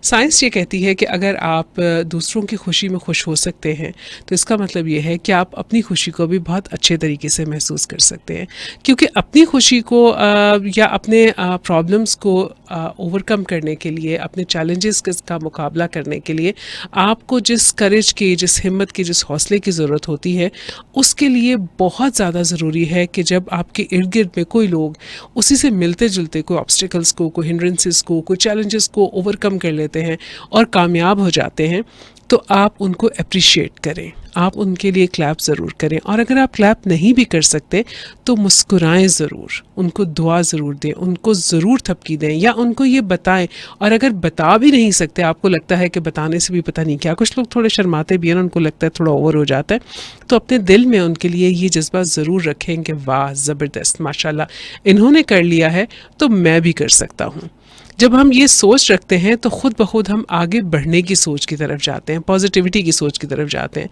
Science ये कहती है कि अगर आप दूसरों की खुशी में खुश हो सकते हैं तो इसका मतलब ये है कि आप अपनी खुशी को भी बहुत अच्छे तरीके से महसूस कर सकते हैं, क्योंकि अपनी खुशी को या अपने प्रॉब्लम्स को ओवरकम करने के लिए, अपने चैलेंजेस का मुकाबला करने के लिए आपको जिस करेज की, जिस हिम्मत की, जिस हौसले की ज़रूरत होती है, उसके लिए बहुत ज़्यादा ज़रूरी है कि जब आपके इर्द गिर्द में कोई लोग उसी से मिलते जुलते कोई ऑब्स्टिकल्स को, कोई हिंड्रेंसेस को, कोई चैलेंजेस को ओवरकम कर लेते हैं और कामयाब हो जाते हैं, तो आप उनको अप्रिशिएट करें, आप उनके लिए क्लैप ज़रूर करें। और अगर आप क्लैप नहीं भी कर सकते तो मुस्कुराएं ज़रूर, उनको दुआ ज़रूर दें, उनको ज़रूर थपकी दें या उनको ये बताएं। और अगर बता भी नहीं सकते, आपको लगता है कि बताने से भी पता नहीं क्या, कुछ लोग थोड़े शर्माते भी हैं, उनको लगता है थोड़ा ओवर हो जाता है, तो अपने दिल में उनके लिए ये जज्बा ज़रूर रखें कि वाह ज़बरदस्त, माशाल्लाह इन्होंने कर लिया है तो मैं भी कर सकता हूँ। जब हम ये सोच रखते हैं तो खुद ब खुद हम आगे बढ़ने की सोच की तरफ जाते हैं, पॉजिटिविटी की सोच की तरफ जाते हैं।